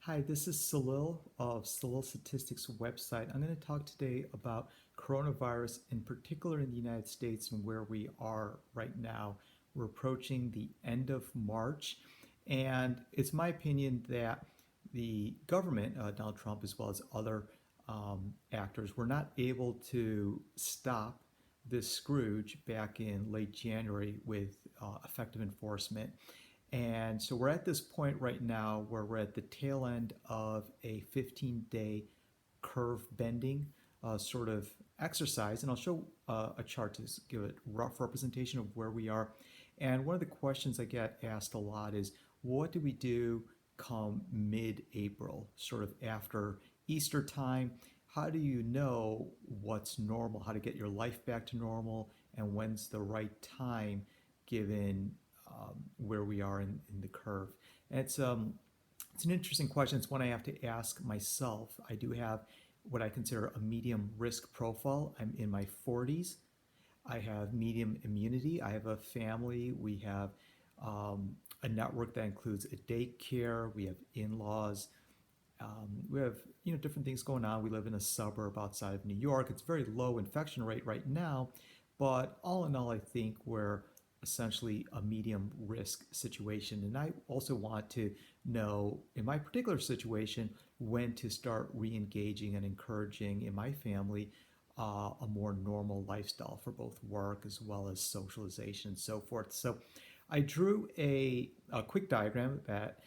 Hi, this is Salil of Salil Statistics website. I'm going to talk today about coronavirus, in particular in the United States and where we are right now. We're approaching the end of March, and it's my opinion that the government, Donald Trump, as well as other actors, were not able to stop this Scrooge back in late January with effective enforcement. And so we're at this point right now where we're at the tail end of a 15-day curve bending sort of exercise. And I'll show a chart to give a rough representation of where we are. And one of the questions I get asked a lot is, what do we do come mid-April, sort of after Easter time? How do you know what's normal, how to get your life back to normal, and when's the right time given where we are in the curve? And it's an interesting question. It's one I have to ask myself. I do have what I consider a medium risk profile. I'm in my 40s. I have medium immunity. I have a family. We have a network that includes a daycare. We have in-laws. We have different things going on. We live in a suburb outside of New York. It's very low infection rate right now, but all in all, I think we're essentially a medium risk situation. And I also want to know, in my particular situation, when to start re-engaging and encouraging in my family a more normal lifestyle for both work as well as socialization and so forth. So I drew a quick diagram that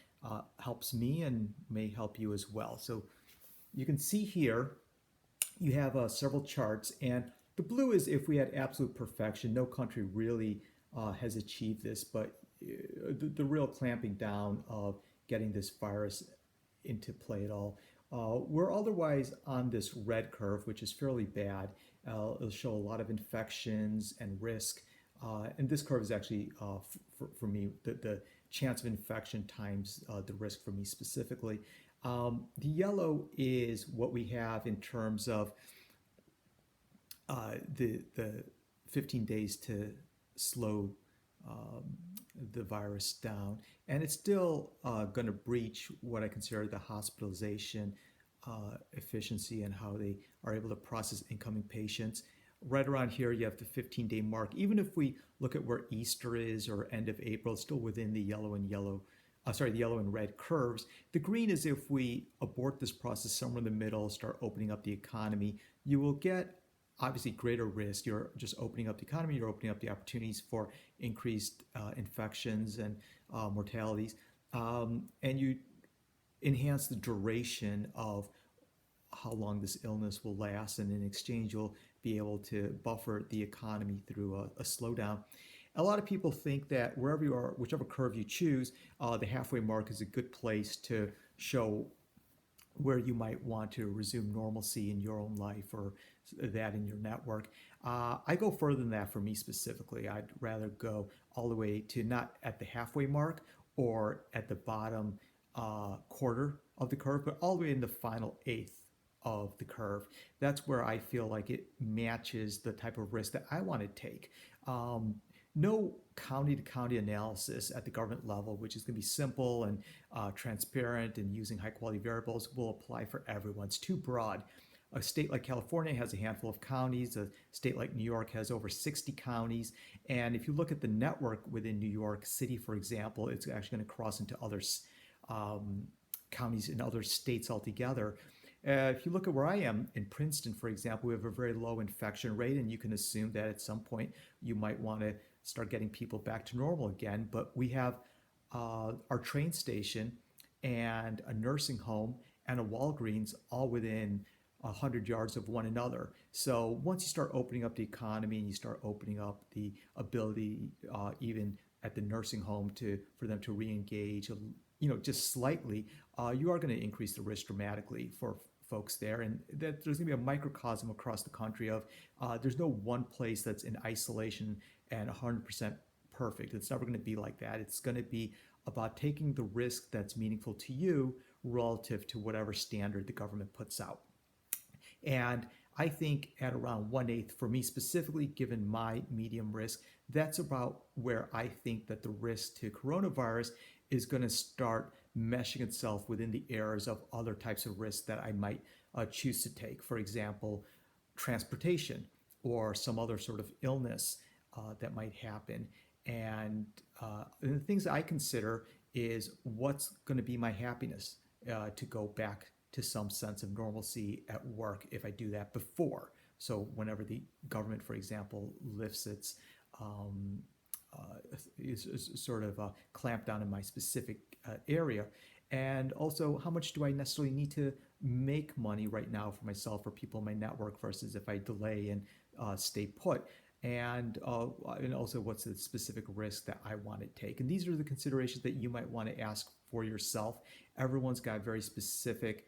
helps me and may help you as well. So you can see here, you have several charts, and the blue is if we had absolute perfection. No country really has achieved this, but the real clamping down of getting this virus into play at all. We're otherwise on this red curve, which is fairly bad. It'll show a lot of infections and risk. And this curve is actually, for me, the chance of infection times the risk for me specifically. The yellow is what we have in terms of the 15 days to slow the virus down. And it's still going to breach what I consider the hospitalization efficiency and how they are able to process incoming patients. Right around here, you have the 15-day mark. Even if we look at where Easter is or end of April, it's still within the the yellow and red curves. The green is if we abort this process somewhere in the middle, start opening up the economy, you will get obviously greater risk. You're just opening up the economy, you're opening up the opportunities for increased infections and mortalities, and you enhance the duration of how long this illness will last, and in exchange you'll be able to buffer the economy through a slowdown. A lot of people think that wherever you are, whichever curve you choose, the halfway mark is a good place to show where you might want to resume normalcy in your own life or that in your network. I go further than that for me specifically. I'd rather go all the way to not at the halfway mark or at the bottom quarter of the curve, but all the way in the final eighth of the curve. That's where I feel like it matches the type of risk that I want to take. No county to county analysis at the government level, which is going to be simple and transparent and using high quality variables, will apply for everyone. It's too broad. A state like California has a handful of counties. A state like New York has over 60 counties. And if you look at the network within New York City, for example, it's actually going to cross into other counties in other states altogether. If you look at where I am in Princeton, for example, we have a very low infection rate, and you can assume that at some point you might want to start getting people back to normal again. But we have our train station and a nursing home and a Walgreens all within 100 yards of one another. So once you start opening up the economy and you start opening up the ability, even at the nursing home, for them to re-engage, just slightly, you are going to increase the risk dramatically for folks there, and that there's going to be a microcosm across the country of there's no one place that's in isolation and 100% perfect. It's never going to be like that. It's going to be about taking the risk that's meaningful to you relative to whatever standard the government puts out. And I think at around 1/8, for me specifically, given my medium risk, that's about where I think that the risk to coronavirus is going to start meshing itself within the areas of other types of risks that I might choose to take. For example, transportation or some other sort of illness that might happen. And the things I consider is what's going to be my happiness to go back to some sense of normalcy at work if I do that before. So whenever the government, for example, lifts its um, is sort of clamp down in my specific area. And also, how much do I necessarily need to make money right now for myself or people in my network versus if I delay and stay put? And also, what's the specific risk that I want to take? And these are the considerations that you might want to ask for yourself. Everyone's got very specific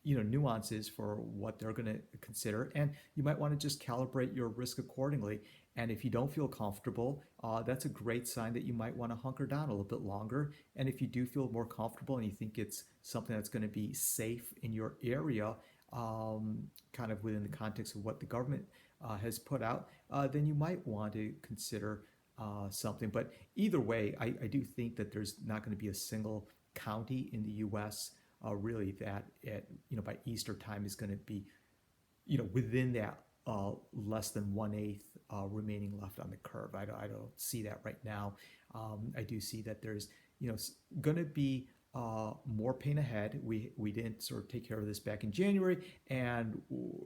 nuances for what they're going to consider, and you might want to just calibrate your risk accordingly. And if you don't feel comfortable, that's a great sign that you might want to hunker down a little bit longer. And if you do feel more comfortable and you think it's something that's going to be safe in your area, kind of within the context of what the government has put out, then you might want to consider something. But either way, I do think that there's not going to be a single county in the U.S. Really that by Easter time is going to be within that less than 1/8 remaining left on the curve. I don't see that right now. I do see that there's going to be more pain ahead. We didn't sort of take care of this back in January, and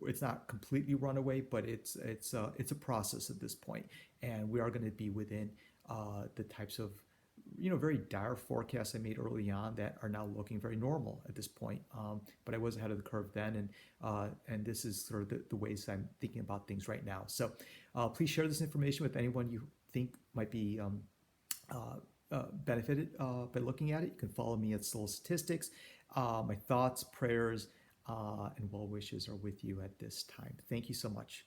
it's not completely run away, but it's a process at this point, and we are going to be within the types of very dire forecasts I made early on that are now looking very normal at this point. But I was ahead of the curve then, and this is sort of the ways I'm thinking about things right now. So please share this information with anyone you think might be benefited by looking at it. You can follow me at Soul Statistics. My thoughts, prayers, and well wishes are with you at this time. Thank you so much.